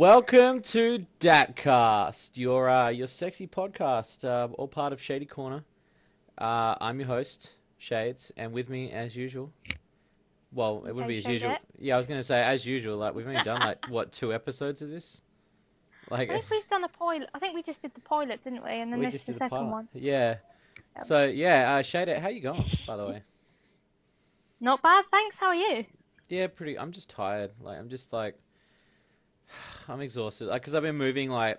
Welcome to Datcast, your sexy podcast, all part of Shady Corner. I'm your host, Shades, and with me, as usual. Well, it wouldn't be as usual. Yeah, I was going to say as usual. Like we've only done what 2 episodes of this. Like I think we've done a pilot. I think we just did the pilot, didn't we? And then this is the second one. Yeah. So yeah, Shady, how you going? By the way. Not bad, thanks. How are you? Yeah, pretty. I'm just tired. I'm exhausted. Because I've been moving. I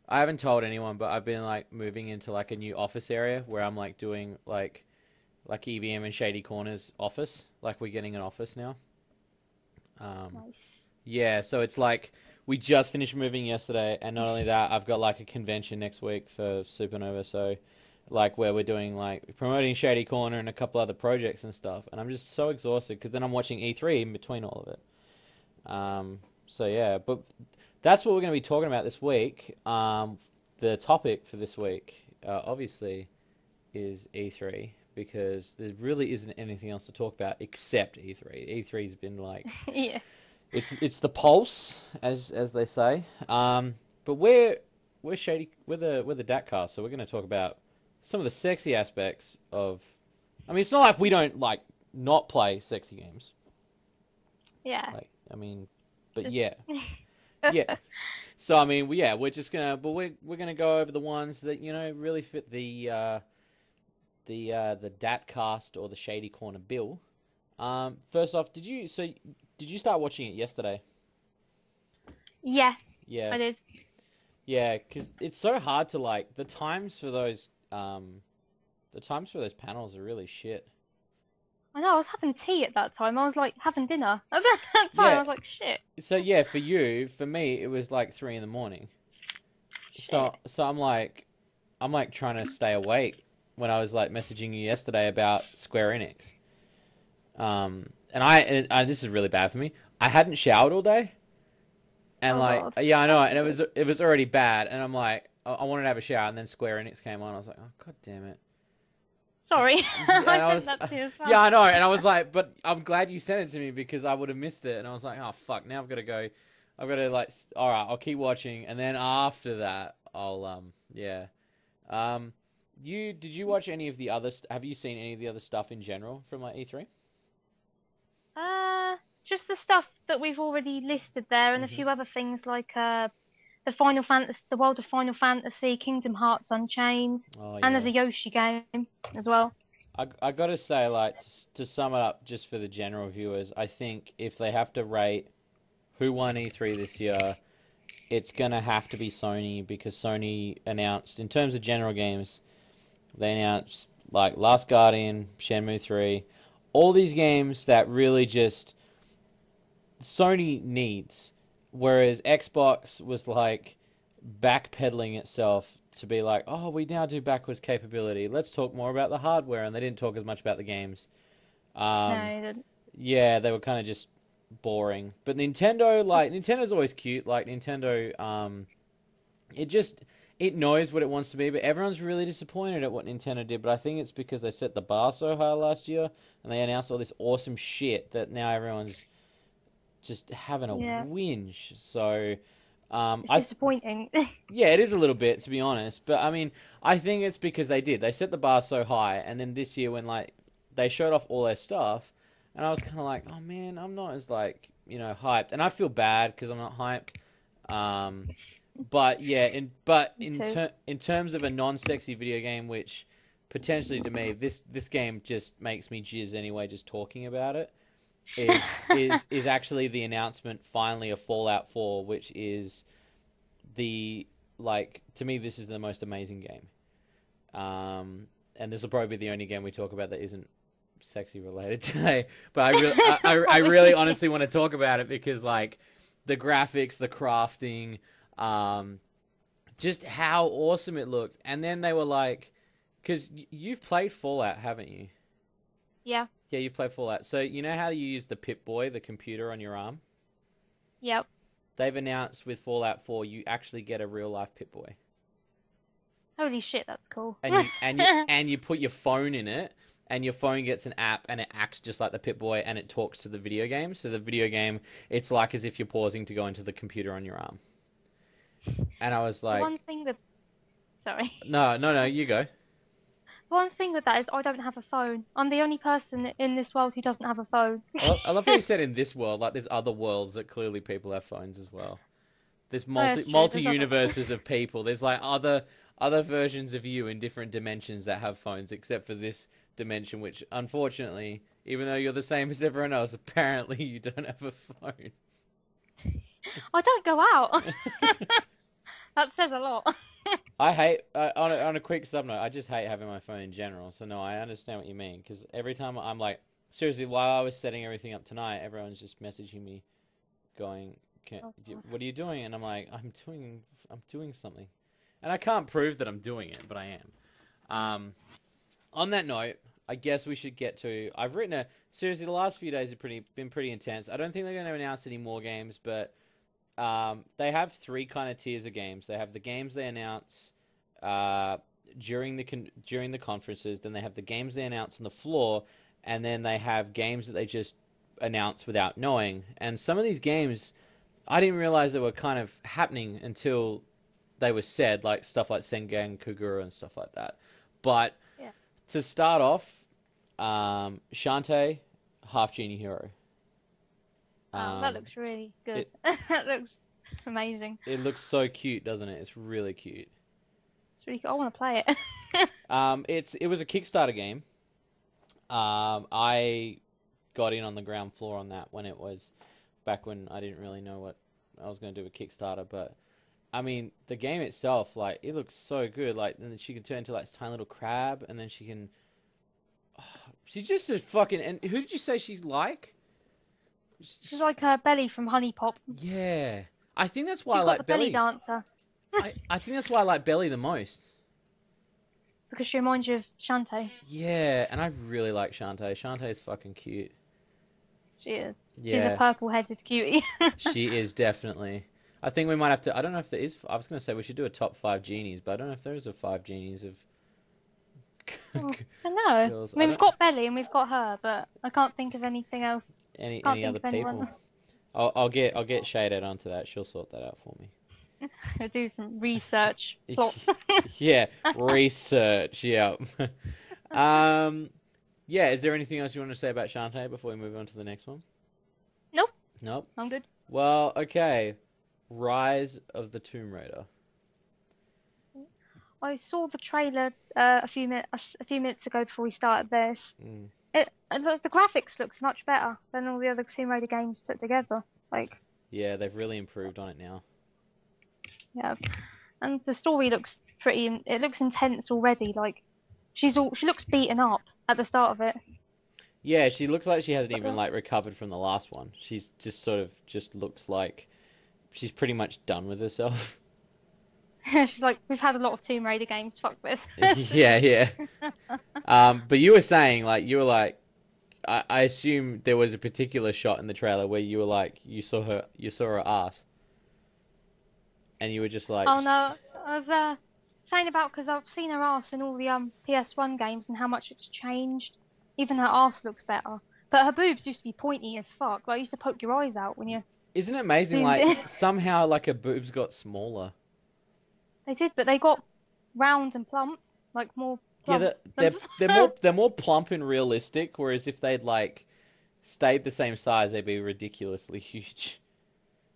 haven't told anyone, but I've been moving into a new office area where I'm doing like EVM and Shady Corner's office. We're getting an office now. Nice. Yeah, so it's we just finished moving yesterday, and not only that, I've got a convention next week for Supernova. So where we're doing promoting Shady Corner and a couple other projects and stuff, and I'm just so exhausted because then I'm watching E3 in between all of it. So yeah, but that's what we're going to be talking about this week. The topic for this week, obviously, is E3 because there really isn't anything else to talk about except E3. E3's been yeah, it's the pulse, as they say. But we're Shady, we're the Datcast, so we're going to talk about some of the sexy aspects of. I mean, it's not like we don't not play sexy games. Yeah. But yeah. Yeah. So I mean, we're just gonna, but we're gonna go over the ones that really fit the Datcast or the Shady Corner bill. First off, did you start watching it yesterday? Yeah. Yeah. I did. Yeah, because it's so hard to the times for those panels are really shit. I know, I was having tea at that time. I was having dinner. At that time, Yeah. I was like, shit. So yeah, for me, it was 3 a.m. Shit. So I'm trying to stay awake when I was messaging you yesterday about Square Enix. And I this is really bad for me. I hadn't showered all day. And God. yeah, I know, and it was already bad, and I'm I wanted to have a shower, and then Square Enix came on. I was like, oh god damn it. Sorry. I sent that to you as well. Yeah, I know, and I was but I'm glad you sent it to me because I would have missed it, and I was like, oh fuck, now I've got to go. I've got to all right, I'll keep watching, and then after that, I'll yeah. Did you watch any of the other? Have you seen any of the other stuff in general from E3? Just the stuff that we've already listed there, and a few other things the Final Fantasy, the world of Final Fantasy, Kingdom Hearts Unchained, and there's a Yoshi game as well. I gotta say, to sum it up, just for the general viewers, I think if they have to rate who won E3 this year, it's gonna have to be Sony because Sony announced, in terms of general games, they announced Last Guardian, Shenmue 3, all these games that really just Sony needs. Whereas Xbox was backpedaling itself to be oh, we now do backwards capability. Let's talk more about the hardware, and they didn't talk as much about the games. No, they didn't. Yeah, they were kind of just boring. But Nintendo, Nintendo's always cute. Nintendo, it knows what it wants to be, but everyone's really disappointed at what Nintendo did. But I think it's because they set the bar so high last year, and they announced all this awesome shit that now everyone's just having a whinge. So it's disappointing. Yeah, it is a little bit, to be honest. But I mean, I think it's because they set the bar so high, and then this year when they showed off all their stuff, and I was kind of oh man, I'm not as hyped, and I feel bad because I'm not hyped. But yeah, in terms of a non-sexy video game, which potentially to me this game just makes me jizz anyway, just talking about it. is actually the announcement finally of Fallout 4, which is the to me this is the most amazing game. And this will probably be the only game we talk about that isn't sexy related today. But I really honestly want to talk about it because the graphics, the crafting, just how awesome it looked. And then they were because you've played Fallout, haven't you? Yeah. Yeah, you've played Fallout. So you know how you use the PipBoy, the computer on your arm? Yep. They've announced with Fallout 4 you actually get a real-life PipBoy. Holy shit, that's cool. And you put your phone in it, and your phone gets an app and it acts just like the PipBoy and it talks to the video game. So the video game, it's like as if you're pausing to go into the computer on your arm. And I was like... One thing with... Sorry. No, you go. One thing with that is I don't have a phone. I'm the only person in this world who doesn't have a phone. Well, I love how you said in this world, like there's other worlds that clearly people have phones as well. There's multi universes of people. There's like other versions of you in different dimensions that have phones, except for this dimension, which unfortunately, even though you're the same as everyone else, apparently you don't have a phone. I don't go out. That says a lot. I hate, on a quick sub note, I just hate having my phone in general. So no, I understand what you mean. Because every time I'm like, seriously, while I was setting everything up tonight, everyone's just messaging me going, what are you doing? And I'm like, I'm doing something. And I can't prove that I'm doing it, but I am. On that note, I guess we should get to, seriously, the last few days have been pretty intense. I don't think they're going to announce any more games, but they have 3 kind of tiers of games. They have the games they announce during the conferences. Then they have the games they announce on the floor, and then they have games that they just announce without knowing. And some of these games, I didn't realize they were kind of happening until they were said, like stuff like Sengan Kagura and stuff like that. But to start off, Shante, Half Genie Hero. That looks really good. That looks amazing. It looks so cute, doesn't it? It's really cute. It's really cool. I want to play it. It was a Kickstarter game. I got in on the ground floor on that when it was back when I didn't really know what I was going to do with Kickstarter. But I mean, the game itself, like, it looks so good. Like, then she can turn into like this tiny little crab, and then she can. Oh, she's just a fucking. And who did you say she's like? She's like her Belly from Honey Pop. Yeah, I think that's why I got like the Belly. dancer. I think that's why I like Belly the most. Because she reminds you of Shante. Yeah, and I really like Shante. Shante is fucking cute. She is. Yeah. She's a purple-headed cutie. She is, definitely. I think we might have to... I don't know if there is... I was going to say we should do a top 5 genies, but I don't know if there is a 5 genies of... I don't know. Girls. I mean, we've got Belly and we've got her, but I can't think of anything else. Any other people? I'll get Shady onto that. She'll sort that out for me. Do some research. Plots. Yeah, research. Yeah. Yeah. Is there anything else you want to say about Shante before we move on to the next one? Nope. I'm good. Well, okay. Rise of the Tomb Raider. I saw the trailer a few minutes ago before we started this. The graphics looks much better than all the other Tomb Raider games put together. Yeah, they've really improved on it now. Yeah, and the story looks pretty. It looks intense already. Like she looks beaten up at the start of it. Yeah, she looks like she hasn't even recovered from the last one. She's just just looks like she's pretty much done with herself. She's like, we've had a lot of Tomb Raider games. Fuck this. Yeah. But you were saying I assume there was a particular shot in the trailer where you were like, you saw her ass. And you were just like... Oh, no. I was saying about... Because I've seen her ass in all the PS1 games and how much it's changed. Even her ass looks better. But her boobs used to be pointy as fuck. Like, used to poke your eyes out when you... Isn't it amazing, somehow, her boobs got smaller? They did, but they got round and plump. Like, more plump. Yeah, they're more plump and realistic, whereas if they'd, stayed the same size, they'd be ridiculously huge.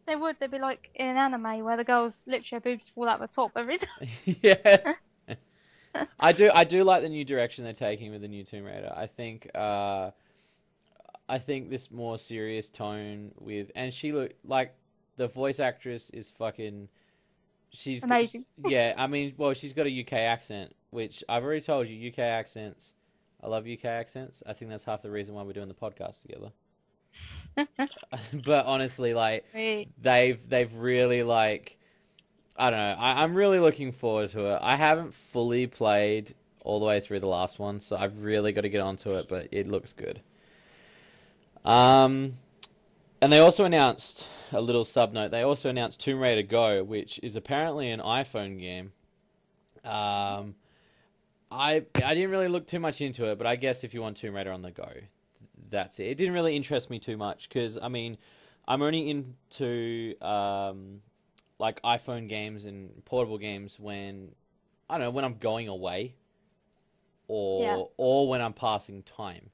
They would. They'd be like in an anime where the girls literally her boobs fall out the top every time. Yeah. I do like the new direction they're taking with the new Tomb Raider. I think this more serious tone and she looked like the voice actress is fucking. She's amazing. Yeah, I mean, well, she's got a UK accent, which I've already told you. UK accents. I love UK accents. I think that's half the reason why we're doing the podcast together. But honestly, they've really I don't know. I'm really looking forward to it. I haven't fully played all the way through the last one, so I've really got to get onto it. But it looks good. And they also announced a little sub note. They also announced Tomb Raider Go, which is apparently an iPhone game. I didn't really look too much into it, but I guess if you want Tomb Raider on the go, that's it. It didn't really interest me too much because, I mean, I'm only into like iPhone games and portable games when, I don't know, when I'm going away or when I'm passing time.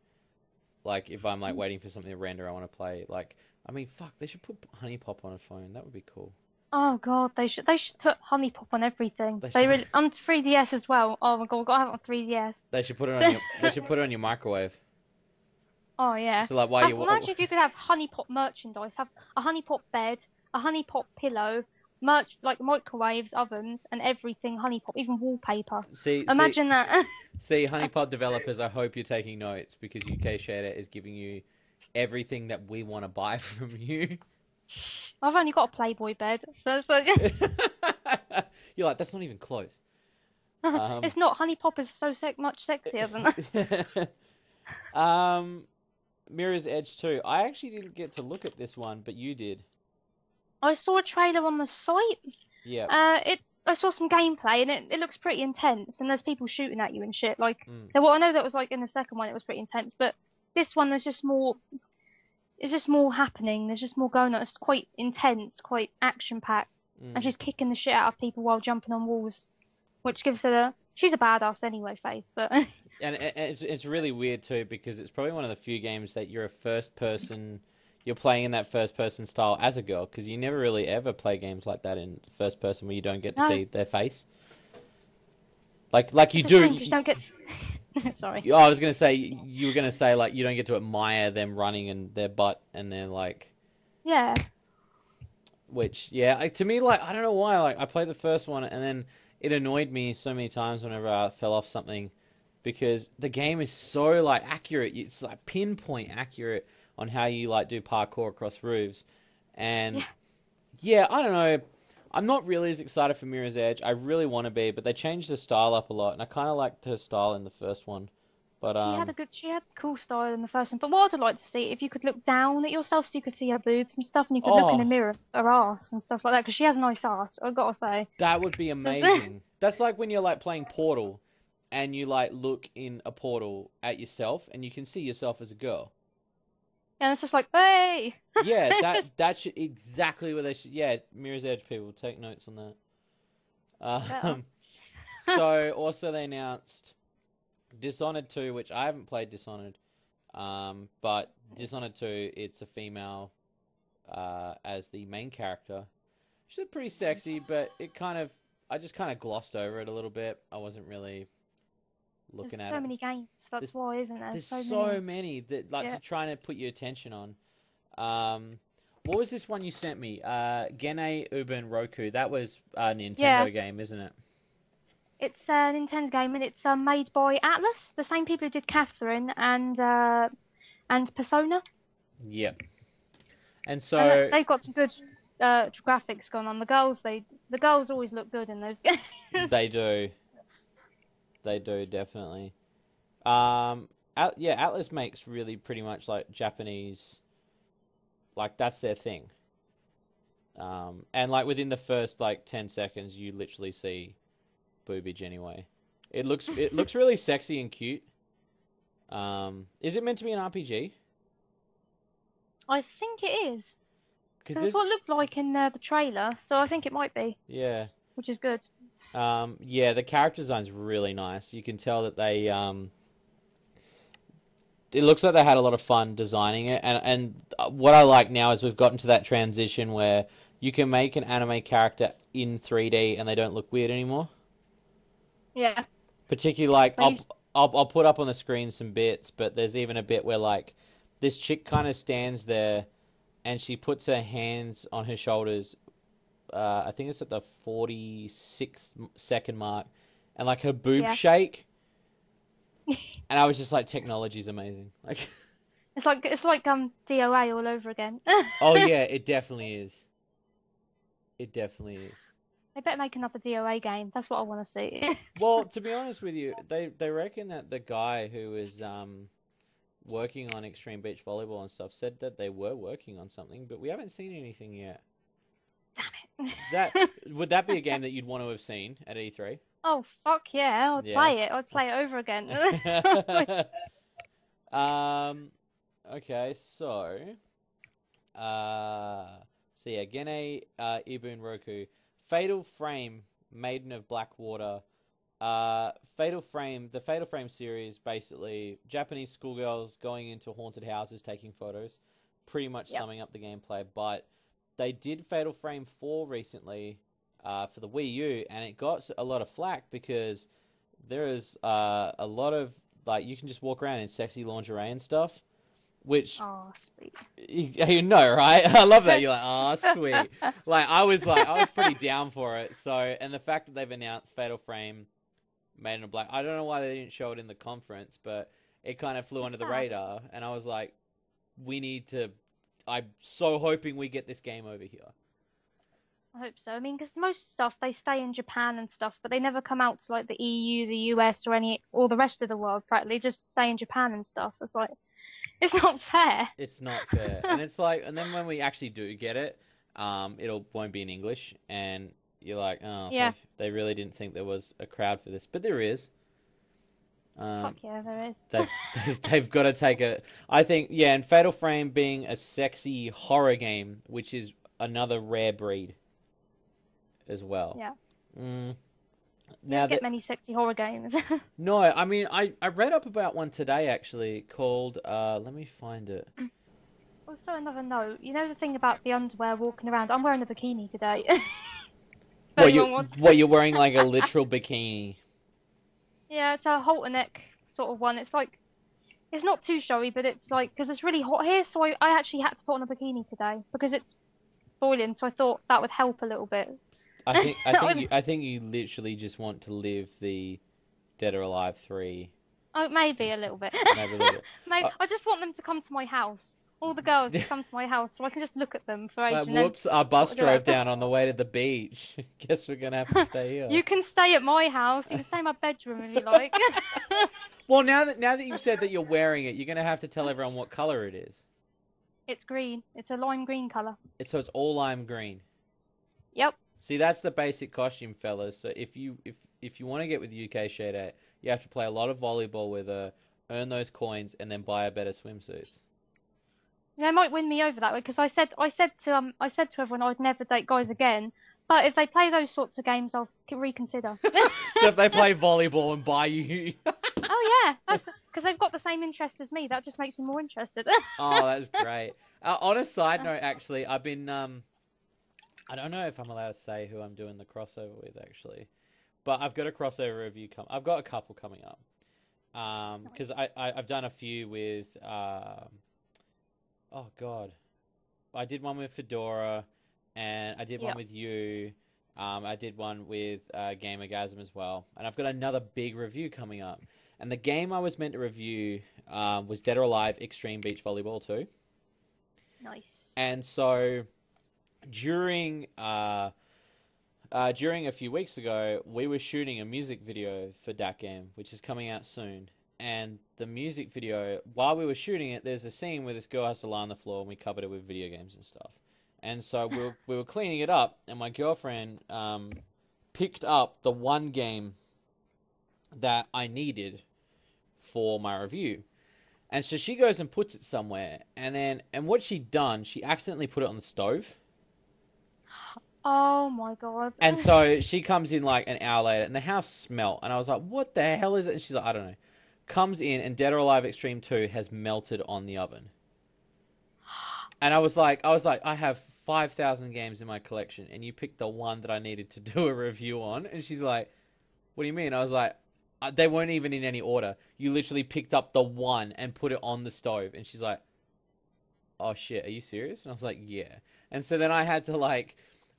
Like, if I'm, like, waiting for something to render I want to play. Like, I mean, fuck, they should put Honey Pop on a phone. That would be cool. Oh god, they should put Honey Pop on everything. They They should. really on 3DS as well. Oh my god, we've got to have it on 3DS. They should put it on they should put it on your microwave. Oh yeah. So, like, while you... Imagine if you could have Honey Pop merchandise. Have a Honey Pop bed, a Honey Pop pillow, like microwaves, ovens, and everything Honey Pop, even wallpaper. Imagine that. See, Honey Pop developers, I hope you're taking notes because UK Shader is giving you everything that we want to buy from you. I've only got a Playboy bed, so You're like, that's not even close. it's not. Honey Pop is so much sexier than that. Mirror's Edge 2. I actually didn't get to look at this one, but you did. I saw a trailer on the site. Yeah. I saw some gameplay and it looks pretty intense, and there's people shooting at you and shit. Like, I know that was like in the second one it was pretty intense, but this one there's just more. It's just more happening. There's just more going on. It's quite intense, quite action packed, and she's kicking the shit out of people while jumping on walls, which gives her she's a badass anyway, Faith. But and it's really weird too because it's probably one of the few games that you're playing in that first person style as a girl because you never really ever play games like that in first person where you don't get to see their face. Like you do. You don't get. Sorry. I was gonna say you were gonna say like you don't get to admire them running and their butt and their like. Yeah. Which to me like I don't know why like I played the first one and then it annoyed me so many times whenever I fell off something because the game is so like accurate. It's like pinpoint accurate on how you like do parkour across roofs, and I don't know. I'm not really as excited for Mirror's Edge. I really want to be, but they changed the style up a lot, and I kind of liked her style in the first one. But she had cool style in the first one. But what I'd like to see, if you could look down at yourself so you could see her boobs and stuff, and you could look in the mirror, her ass and stuff like that, because she has a nice ass. I've got to say that would be amazing. That's like when you're like playing Portal, and you like look in a portal at yourself, and you can see yourself as a girl. And it's just like, hey! Yeah, that should exactly what they should... Yeah, Mirror's Edge people, take notes on that. So, also they announced Dishonored 2, which I haven't played Dishonored, but Dishonored 2, it's a female as the main character. She's pretty sexy, but I just kind of glossed over it a little bit. I wasn't really... looking there's at so many games, that's why, isn't there? There's so many that to try to put your attention on. What was this one you sent me? Gene Urbanroku. That was a Nintendo game, isn't it? It's a Nintendo game, and it's made by Atlas, the same people who did Catherine and Persona. Yep. And so and they've got some good graphics going on. The girls always look good in those games. They do. They do, definitely. Atlas makes really pretty much like Japanese, like that's their thing. And like within the first like 10 seconds, you literally see boobage anyway. It looks really sexy and cute. Is it meant to be an RPG? I think it is. Because that's what it looked like in the trailer, so I think it might be. Yeah. Which is good. The character design's really nice. You can tell that they it looks like they had a lot of fun designing it, and what I like now is we've gotten to that transition where you can make an anime character in 3D and they don't look weird anymore. Yeah. Particularly like I'll put up on the screen some bits, but there's even a bit where like this chick kind of stands there and she puts her hands on her shoulders. I think it's at the 46-second mark, and like her boobs shake, and I was just like, technology's amazing. Like, it's like DOA all over again. Oh yeah, it definitely is. It definitely is. They better make another DOA game. That's what I want to see. Well, to be honest with you, they reckon that the guy who is working on Extreme Beach Volleyball and stuff said that they were working on something, but we haven't seen anything yet. Damn it. Would that be a game that you'd want to have seen at E3? Oh fuck yeah! I'd Yeah. play it. I'd play it over again. Okay, yeah, Gene, Urbanroku, Fatal Frame, Maiden of Blackwater, the Fatal Frame series, basically Japanese schoolgirls going into haunted houses taking photos, pretty much Yep. summing up the gameplay. But they did Fatal Frame 4 recently, for the Wii U, and it got a lot of flack because there is a lot of, like, you can just walk around in sexy lingerie and stuff, which Oh, sweet. you know, right? I love that. You're like, oh, sweet. I was pretty down for it. So, and the fact that they've announced Fatal Frame, Maiden of Black, I don't know why they didn't show it in the conference, but it kind of flew under the radar, and I was like, I'm so hoping we get this game over here. I hope so. I mean, because most stuff they stay in Japan and stuff, but they never come out to like the EU, the US, or the rest of the world. Practically, just stay in Japan and stuff. It's like, it's not fair. It's not fair, and it's like, and then when we actually do get it, won't be in English, and you're like, oh, Yeah. so they really didn't think there was a crowd for this, but there is. Fuck yeah, there is. They've got to take a. I think, yeah, and Fatal Frame being a sexy horror game, which is another rare breed as well. Yeah. Now Get many sexy horror games. No, I mean, I read up about one today actually called. Let me find it. Also, another note. You know the thing about the underwear walking around? I'm wearing a bikini today. You're wearing like a literal bikini. Yeah, it's a halter neck sort of one. It's like, it's not too showy, but it's like, because it's really hot here, so I actually had to put on a bikini today because it's boiling. So I thought that would help a little bit. I think you literally just want to live the Dead or Alive 3. Oh, maybe a little bit. Maybe a little bit. I just want them to come to my house. All the girls to come to my house so I can just look at them for ages. Whoops, our bus drove down on the way to the beach. Guess we're going to have to stay here. You can stay at my house. You can stay in my bedroom if you like. Well, now that you've said that you're wearing it, you're going to have to tell everyone what color it is. It's green. It's a lime green colour. So it's all lime green. Yep. See, that's the basic costume, fellas. So if you want to get with UK Shade, you have to play a lot of volleyball with her, earn those coins, and then buy her better swimsuits. They might win me over that way because I said to everyone I'd never date guys again. But if they play those sorts of games, I'll reconsider. So if they play volleyball and buy you, oh yeah, because they've got the same interests as me. That just makes me more interested. Oh, that's great. On a side note, actually, I've been I don't know if I'm allowed to say who I'm doing the crossover with, actually, but I've got a crossover review I've got a couple coming up, because nice. I've done a few with oh god, I did one with Fedora, and I did one with you. I did one with Gamergasm as well, and I've got another big review coming up. And the game I was meant to review was Dead or Alive Extreme Beach Volleyball 2. Nice. And so during a few weeks ago, we were shooting a music video for that game, which is coming out soon. And the music video, while we were shooting it, there's a scene where this girl has to lie on the floor, and we covered it with video games and stuff. And so we were cleaning it up, and my girlfriend picked up the one game that I needed for my review. And so she goes and puts it somewhere, and what she'd done, she accidentally put it on the stove. Oh my god. And so she comes in like an hour later, and the house smelled, and I was like, what the hell is it? And she's like, I don't know. Comes in, and Dead or Alive Extreme 2 has melted on the oven. And I was like, I have 5,000 games in my collection, and you picked the one that I needed to do a review on. And she's like, what do you mean? I was like, they weren't even in any order. You literally picked up the one and put it on the stove. And she's like, oh shit, are you serious? And I was like, yeah. And so then I had to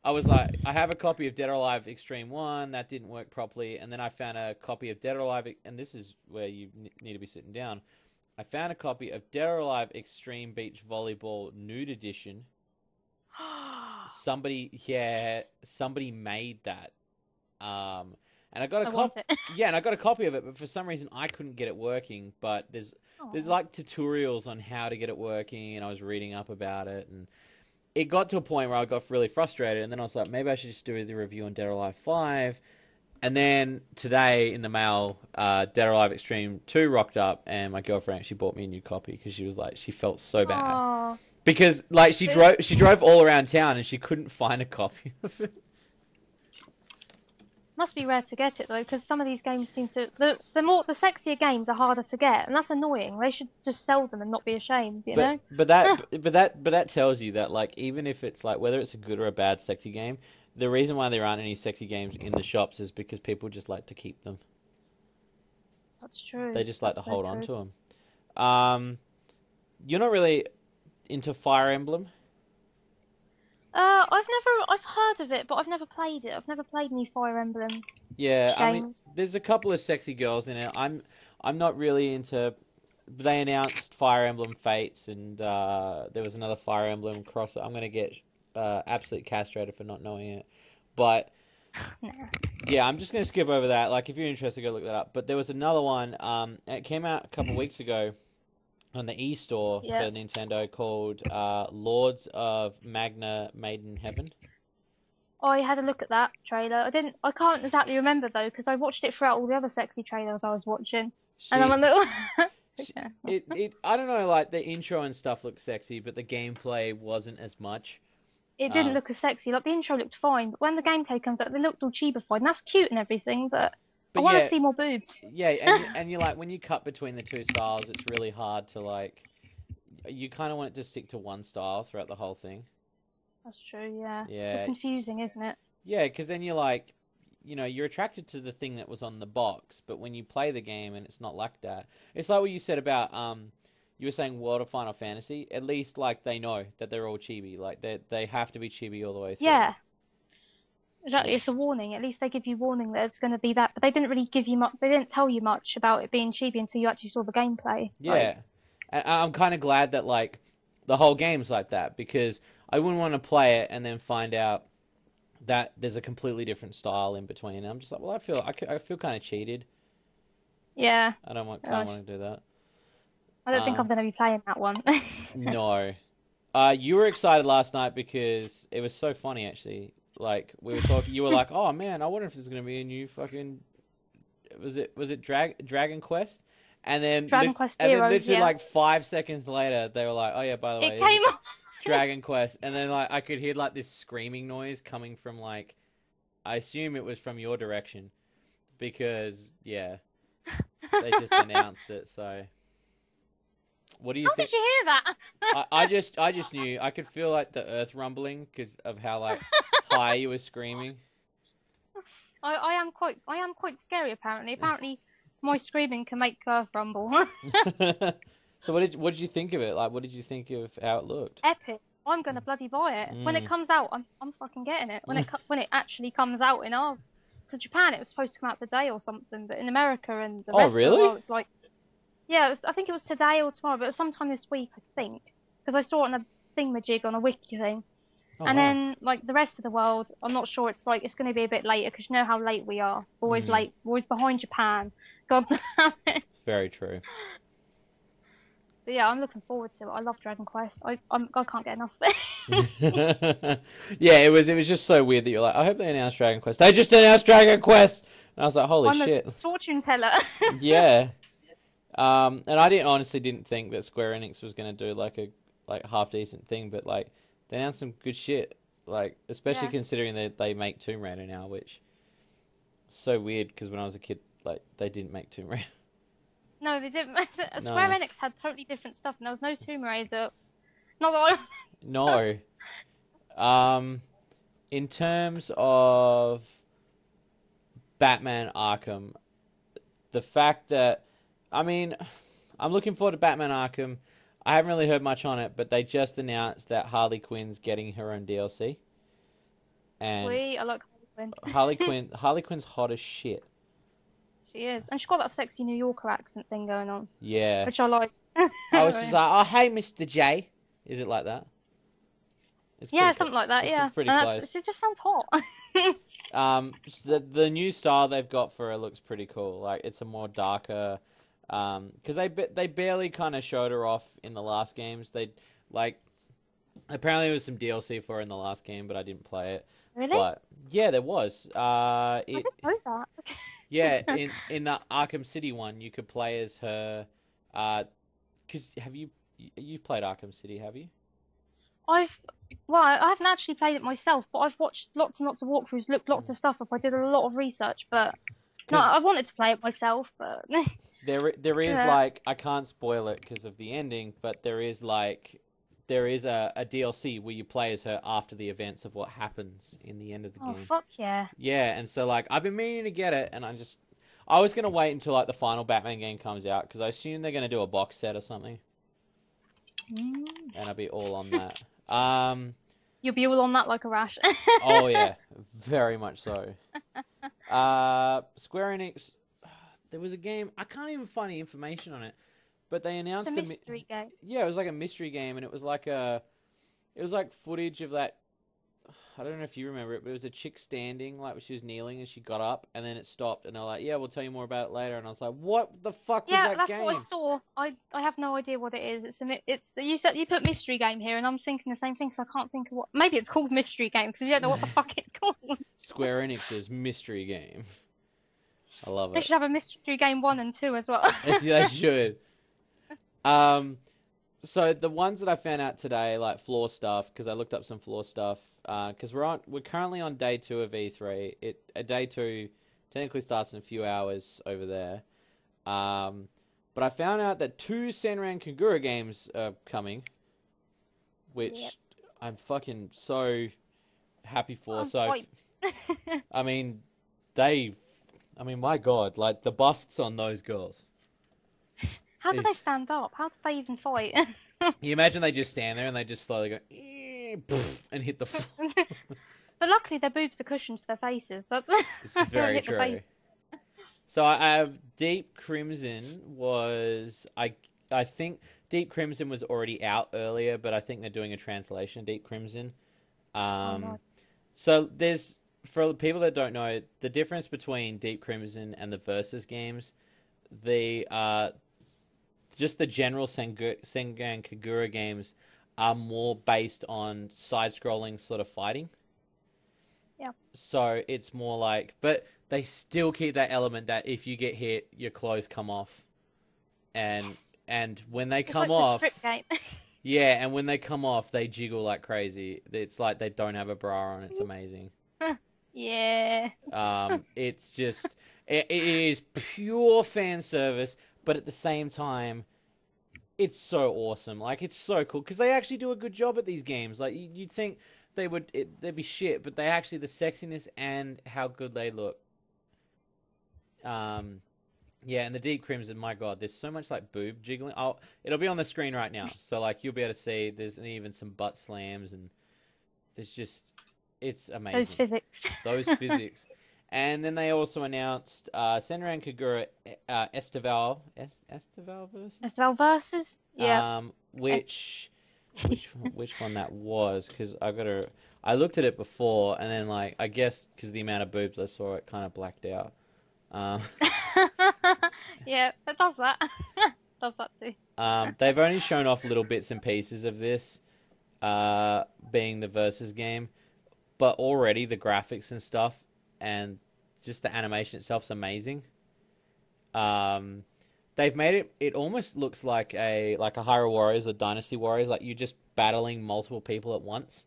I was like, I have a copy of Dead or Alive Extreme 1. That didn't work properly. And then I found a copy of Dead or Alive, and this is where you need to be sitting down. I found a copy of Dead or Alive Extreme Beach Volleyball Nude Edition. Somebody made that. And I got a copy. Yeah, and I got a copy of it, but for some reason I couldn't get it working. But there's like tutorials on how to get it working, and I was reading up about it, and it got to a point where I got really frustrated, and then I was like, maybe I should just do the review on Dead or Alive 5. And then today in the mail, Dead or Alive Extreme 2 rocked up, and my girlfriend actually bought me a new copy because she was like, she felt so bad. Aww. Because like she drove all around town and she couldn't find a copy of it. Must be rare to get it though, because some of these games seem to the sexier games are harder to get, and that's annoying. They should just sell them and not be ashamed, you know. But that tells you that like even if it's like whether it's a good or a bad sexy game, the reason why there aren't any sexy games in the shops is because people just like to keep them. That's true. They just like to hold on to them. You're not really into Fire Emblem? I've heard of it, but I've never played it. I've never played any Fire Emblem games. I mean, there's a couple of sexy girls in it. I'm not really into. They announced Fire Emblem Fates, and there was another Fire Emblem cross. I'm gonna get absolutely castrated for not knowing it, but yeah, I'm just gonna skip over that. Like, if you're interested, go look that up. But there was another one. It came out a couple of weeks ago on the e-store for Nintendo called Lords of Magna Made in Heaven. I had a look at that trailer. I can't exactly remember though, because I watched it throughout all the other sexy trailers I was watching, and I'm a little. I don't know, like the intro and stuff looked sexy, but the gameplay wasn't as much. It didn't look as sexy. Like the intro looked fine, but when the gameplay comes out, they looked all chibified, and that's cute and everything, but I want to see more boobs. Yeah, and you're like, when you cut between the two styles, it's really hard to like. You kind of want it to stick to one style throughout the whole thing. That's true. Yeah. Yeah. It's confusing, isn't it? Yeah, because then you're like, you're attracted to the thing that was on the box, but when you play the game and it's not like that, it's like what you said about you were saying World of Final Fantasy. At least like they know that they're all chibi, like they have to be chibi all the way through. Yeah. Exactly, it's a warning. At least they give you warning that it's going to be that, but they didn't really give you much. They didn't tell you much about it being chibi until you actually saw the gameplay. Yeah, and I'm kind of glad that like the whole game's like that, because I wouldn't want to play it and then find out that there's a completely different style in between. And I'm just like, well, I feel kind of cheated. Yeah, I don't want to do that. I don't think I'm going to be playing that one. No, you were excited last night because it was so funny actually. Like, we were talking, you were like, oh man, I wonder if there's going to be a new fucking, was it Dragon Quest? And then, Quest and Heroes, then literally like 5 seconds later, they were like, oh yeah, by the way, it came up. Dragon Quest. And then like, I could hear like this screaming noise coming from like, I assume it was from your direction, because yeah, they just announced it, so. What do you think? How did you hear that? I just knew. I could feel like the earth rumbling because of how like high you were screaming. I am quite scary. Apparently, my screaming can make earth rumble. So what did you think of it? Like, what did you think of how it looked? Epic. I'm gonna bloody buy it when it comes out. I'm fucking getting it when it actually comes out in our. To Japan, it was supposed to come out today or something, but in America and the rest of the world, it's like. Yeah, I think it was today or tomorrow, but it was sometime this week, I think. Because I saw it on a thingamajig on a wiki thing. Then, like, the rest of the world, I'm not sure. It's like, it's going to be a bit later, because you know how late we are. We're always late. We're always behind Japan. God damn it. Very true. But yeah, I'm looking forward to it. I love Dragon Quest. I can't get enough of it. Yeah, it was just so weird that you're like, I hope they announced Dragon Quest. They just announced Dragon Quest! And I was like, holy shit. I'm a fortune teller. Yeah. And I honestly didn't think that Square Enix was going to do like a half decent thing, but like they announced some good shit, like especially considering that they make Tomb Raider now, which is so weird because when I was a kid, like they didn't make Tomb Raider. No, they didn't. Square Enix had totally different stuff, and there was no Tomb Raider. Not that No. In terms of Batman Arkham, the fact that I mean, I'm looking forward to Batman Arkham. I haven't really heard much on it, but they just announced that Harley Quinn's getting her own DLC. And I like Harley Quinn. Harley Quinn's hot as shit. She is. And she's got that sexy New Yorker accent thing going on. Yeah. Which I like. I was just like, oh, hey, Mr. J. Is it like that? It's something like that, yeah. Pretty close. It just sounds hot. The new style they've got for her looks pretty cool. Like, it's a more darker... Because they barely kind of showed her off in the last games. They Apparently, there was some DLC for it in the last game, but I didn't play it. Really? But yeah, there was. I didn't know that. Yeah, in the Arkham City one, you could play as her. Because you've played Arkham City, have you? I haven't actually played it myself, but I've watched lots and lots of walkthroughs, looked lots of stuff up. I did a lot of research, but no, I wanted to play it myself, but there is yeah. like, I can't spoil it because of the ending, but there is a DLC where you play as her after the events of what happens in the end of the game. Oh fuck yeah! Yeah, and so like I've been meaning to get it, and I was gonna wait until like the final Batman game comes out because I assume they're gonna do a box set or something, and I'll be all on that. You'll be all on that like a rash. Oh yeah, very much so. Square Enix, there was a game, I can't even find any information on it, but they announced It's a mystery game. Yeah, it was like a mystery game, and it was like footage of that. I don't know if you remember it, but it was a chick standing, like she was kneeling, and she got up, and then it stopped, and they're like, "Yeah, we'll tell you more about it later." And I was like, "What the fuck was that game?" Yeah, that's what I saw. I have no idea what it is. You said you put mystery game here, and I'm thinking the same thing, so I can't think of what. Maybe it's called mystery game because we don't know what the fuck it's called. Square Enix's mystery game. I love it. They should have a mystery game 1 and 2 as well. They should. So the ones that I found out today, like floor stuff, because I looked up some floor stuff, because we're currently on day 2 of E3. Day 2 technically starts in a few hours over there. But I found out that 2 Senran Kagura games are coming, which I'm fucking so happy for. I mean, my God, like the busts on those girls. How do they stand up? How do they even fight? You imagine they just stand there and they just slowly go and hit the floor. But luckily their boobs are cushioned for their faces. It's very true. So I have Deep Crimson was I think Deep Crimson was already out earlier, but I think they're doing a translation of Deep Crimson. Nice. So for the people that don't know, the difference between Deep Crimson and the Versus games, just the general Senran Kagura games are more based on side-scrolling sort of fighting. Yeah. So it's more like, but they still keep that element that if you get hit, your clothes come off, and when they come off, the strip game. yeah, and when they come off, they jiggle like crazy. It's like they don't have a bra on. It's amazing. Yeah. It's just it is pure fan service. But at the same time, it's so awesome. Like, it's so cool. Because they actually do a good job at these games. Like, you'd think they'd be shit. But they actually, the sexiness and how good they look. Yeah, and the Deep Crimson, my God, there's so much, like, boob jiggling. It'll be on the screen right now. So, like, you'll be able to see there's even some butt slams. And there's just, it's amazing. Those physics. And then they also announced Senran Kagura Estival versus? Estival versus? Yeah. Which one that was? Because I looked at it before, and then like I guess because the amount of boobs I saw, it kind of blacked out. Yeah, it does that. Does that too. They've only shown off little bits and pieces of this, being the versus game, but already the graphics and stuff. And just the animation itself is amazing. They've made it almost looks like a Hyrule Warriors or Dynasty Warriors, like you're just battling multiple people at once.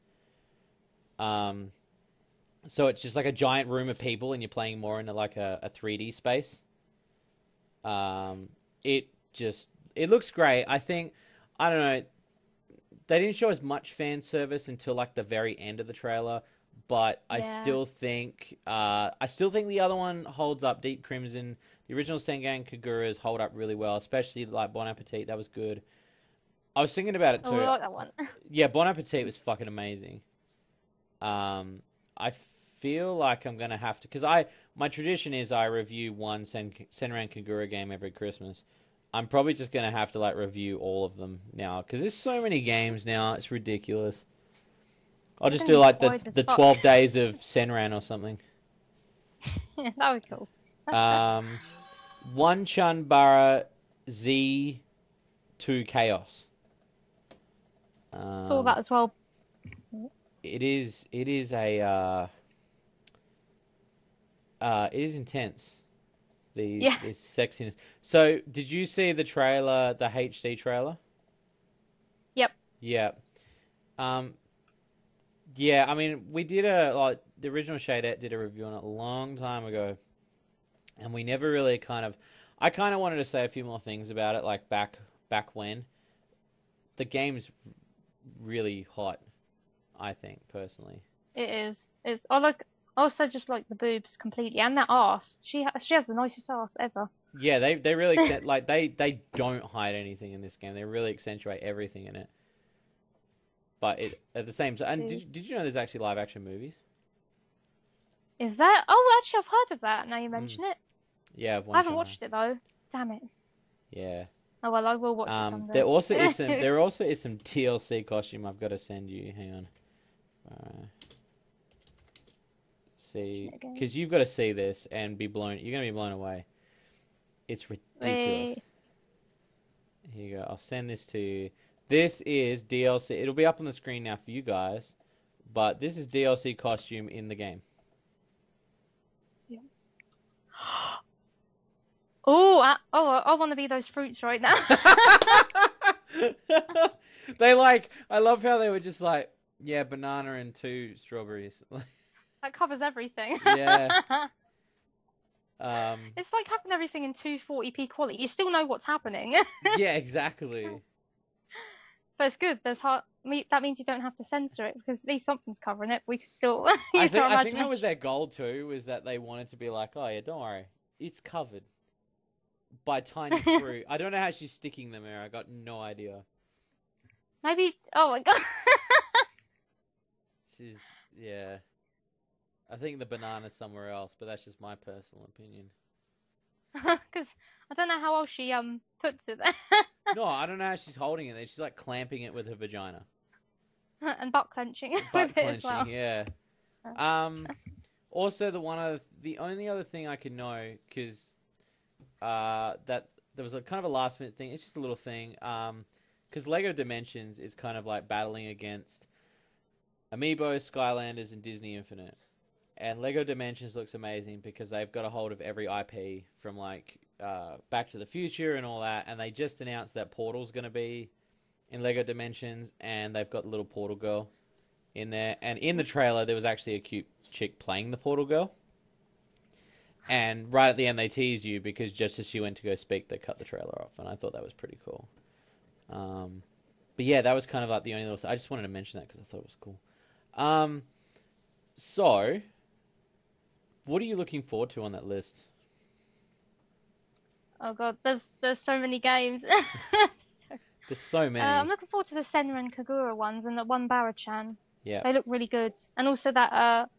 So it's just like a giant room of people and you're playing more into like a 3D space. It looks great. I don't know, they didn't show as much fan service until like the very end of the trailer. But I still think the other one holds up. Deep Crimson, the original Senran Kaguras hold up really well, especially like Bon Appetit. That was good. I was thinking about it too. I like that one. Yeah, Bon Appetit was fucking amazing. I feel like I'm gonna have to, because my tradition is I review one Senran Kagura game every Christmas. I'm probably just gonna have to like review all of them now because there's so many games now. It's ridiculous. I'll just do like the 12 days of Senran or something. Yeah, that would be cool. One Chunbara Z2 Chaos. Saw that as well. It is intense. The sexiness. So, did you see the trailer, the HD trailer? Yep. Yeah. Yeah, I mean, we did the original Shady did a review on it a long time ago, and we never really I kind of wanted to say a few more things about it, like back when. The game's really hot, I think, personally. It is. I also just like the boobs completely, and that arse. She has the nicest arse ever. Yeah, they really they don't hide anything in this game. They really accentuate everything in it. But at the same time, and did you know there's actually live action movies? Is that? Oh, actually, I've heard of that. Now you mention it. Yeah, I haven't watched it though. Damn it. Yeah. Oh well, I will watch it someday. There also is some DLC costume I've got to send you. Hang on. See, because you've got to see this and be blown. You're gonna be blown away. It's ridiculous. Here you go. I'll send this to you. This is DLC. It'll be up on the screen now for you guys, but this is DLC costume in the game. Yeah. I want to be those fruits right now. I love how they were just like, yeah, banana and 2 strawberries. That covers everything. Yeah. It's like having everything in 240p quality. You still know what's happening. Yeah, exactly. But it's good. That means you don't have to censor it because at least something's covering it. We can still I think that was their goal too, was that they wanted to be like, oh yeah, don't worry, it's covered by tiny fruit. I don't know how she's sticking them there. I got no idea. Maybe. Oh my god. Yeah. I think the banana's somewhere else, but that's just my personal opinion. Because I don't know how else she puts it there. No, I don't know how she's holding it there. She's like clamping it with her vagina. And butt clenching Butt with clenching, it as well. Yeah. Also, the only other thing I could know, because that there was a kind of a last minute thing. It's just a little thing. Because Lego Dimensions is kind of like battling against Amiibo, Skylanders, and Disney Infinite. And Lego Dimensions looks amazing because they've got a hold of every IP from like Back to the Future and all that. And they just announced that Portal's going to be in Lego Dimensions, and they've got the little Portal Girl in there. And in the trailer, there was actually a cute chick playing the Portal Girl. And right at the end, they teased you because just as she went to go speak, they cut the trailer off. And I thought that was pretty cool. But yeah, that was kind of like the only little thing. I just wanted to mention that because I thought it was cool. So, what are you looking forward to on that list? Oh god, there's so many games. There's so many. I'm looking forward to the Senra and Kagura ones and the one Barachan. Yeah. They look really good. And also that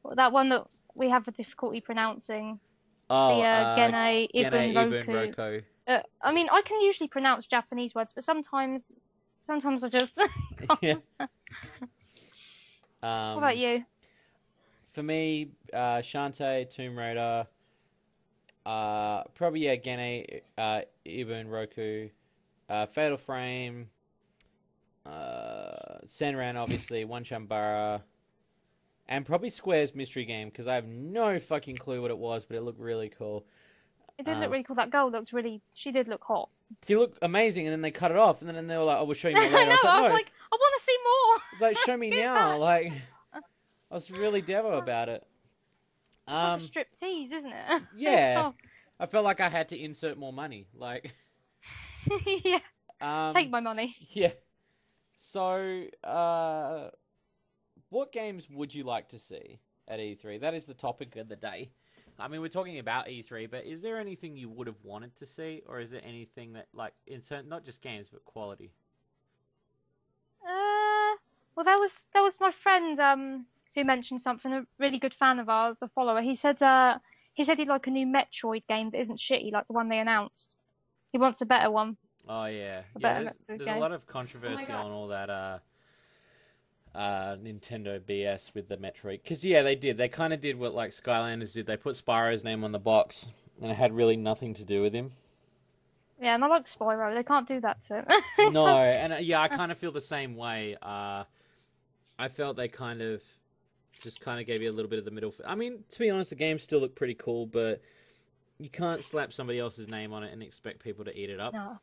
one that we have a difficulty pronouncing. Oh, the Gene Ibunroku. Urbanroku. I mean, I can usually pronounce Japanese words, but sometimes I just... Yeah. What about you? For me, Shante, Tomb Raider, probably Gene Ibunroku, Fatal Frame, Senran, obviously, One Chambara, and probably Square's mystery game, because I have no fucking clue what it was, but it looked really cool. It did look really cool. That girl she did look hot. She looked amazing, and then they cut it off, and then they were like, "Oh, we'll show you more later." No, I was like, I want to see more. It's like, show me now. Like, I was really devo about it. It's like a strip tease, isn't it? Yeah. I felt like I had to insert more money. Like, yeah. Take my money. Yeah. So, what games would you like to see at E3? That is the topic of the day. I mean, we're talking about E3, but is there anything you would have wanted to see, or is there anything that, like, not just games, but quality? Well, that was my friend who mentioned something. A really good fan of ours, a follower. He said he'd like a new Metroid game that isn't shitty like the one they announced. He wants a better one. Oh yeah, There's a lot of controversy on all that Nintendo BS with the Metroid. Because yeah, they kind of did what like Skylanders did. They put Spyro's name on the box, and it had really nothing to do with him. Yeah, and I like Spyro. They can't do that to him. No, and yeah, I kind of feel the same way. I felt they just gave you a little bit of the middle. I mean, to be honest, the game still looked pretty cool, but you can't slap somebody else's name on it and expect people to eat it up. No.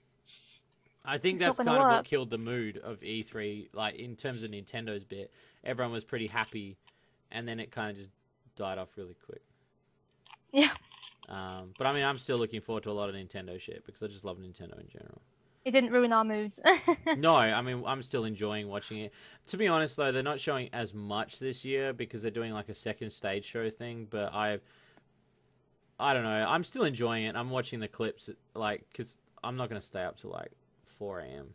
I think It's that's not kind gonna of what work. killed the mood of E3. Like, in terms of Nintendo's bit, everyone was pretty happy, and then it kind of just died off really quick. Yeah. But I mean, I'm still looking forward to a lot of Nintendo shit because I just love Nintendo in general. It didn't ruin our moods. No, I mean, I'm still enjoying watching it. To be honest, though, they're not showing as much this year because they're doing like a second stage show thing. But I don't know. I'm still enjoying it. I'm watching the clips, like, because I'm not going to stay up till like 4 a.m.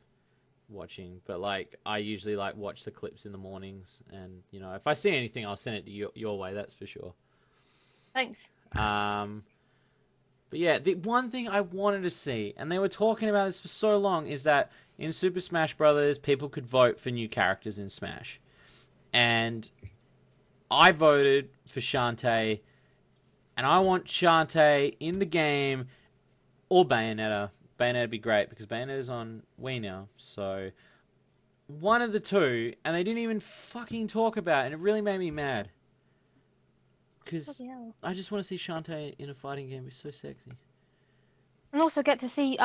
watching. But like, I usually like watch the clips in the mornings, and you know, if I see anything, I'll send it to your way. That's for sure. Thanks. But yeah, the one thing I wanted to see, and they were talking about this for so long, is that in Super Smash Brothers, people could vote for new characters in Smash. And I voted for Shante, and I want Shante in the game, or Bayonetta. Bayonetta would be great, because Bayonetta's on Wii now, so one of the two, and they didn't even fucking talk about it, and it really made me mad. Because I just want to see Shante in a fighting game. It's so sexy. And also get to see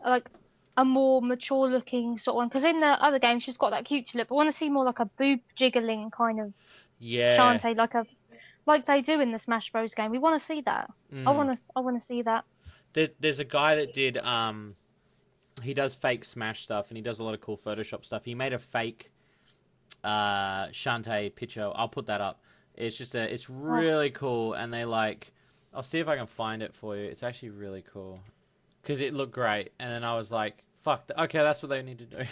like a more mature looking sort of one. Because in the other game she's got that cute look. But I want to see more like a boob jiggling kind of Shante, like they do in the Smash Bros game. We want to see that. I want to see that. There's a guy that did he does fake Smash stuff, and he does a lot of cool Photoshop stuff. He made a fake Shante picture. I'll put that up. It's really cool, and they like, I'll see if I can find it for you. It's actually really cool, because it looked great, and then I was like, fuck, okay, that's what they need to do.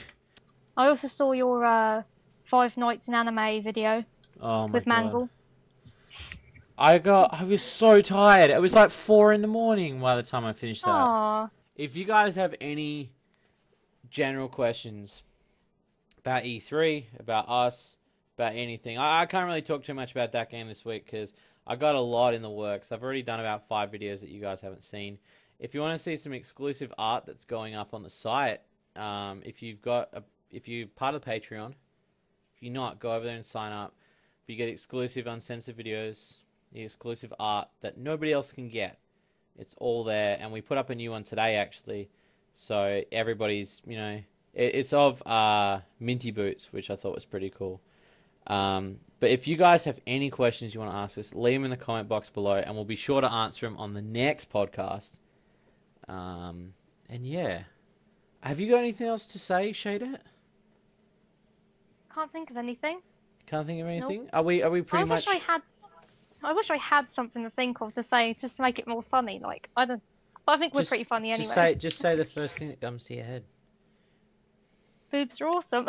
I also saw your 5 Nights in Anime video with Mangle. I was so tired. It was like 4 a.m. by the time I finished that. Aww. If you guys have any general questions about E3, about us, about anything. I can't really talk too much about that game this week because I got a lot in the works. I've already done about 5 videos that you guys haven't seen. If you want to see some exclusive art that's going up on the site, if you're part of the Patreon, if you're not, go over there and sign up. You get exclusive uncensored videos, the exclusive art that nobody else can get. It's all there, and we put up a new one today actually. So everybody's, you know, it's of Minty Boots, which I thought was pretty cool. But if you guys have any questions you want to ask us, leave them in the comment box below, and we'll be sure to answer them on the next podcast. And yeah, have you got anything else to say, Shady? Can't think of anything. Can't think of anything. Nope. Are we pretty much? I wish I had something to think of to say just to make it more funny. Like I think we're pretty funny anyway. Just say the first thing that comes to your head. Boobs are awesome.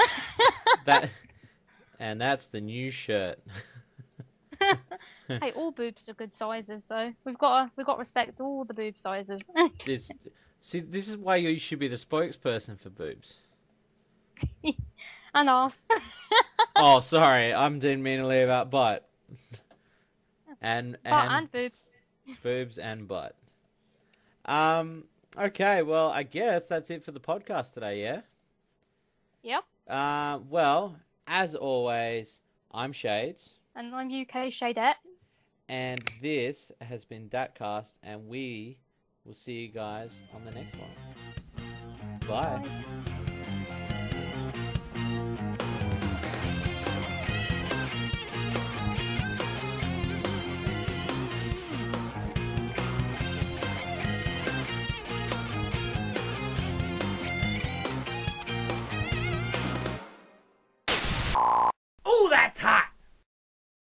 And that's the new shirt. Hey, all boobs are good sizes, though. We've got to respect all the boob sizes. This is why you should be the spokesperson for boobs. And arse. Oh, sorry, I didn't mean to leave out butt. And boobs. Boobs and butt. Okay, well, I guess that's it for the podcast today. Yeah. Yep. Well. As always, I'm Shades. And I'm UK Shadette. And this has been Datcast, and we will see you guys on the next one. Bye. Bye.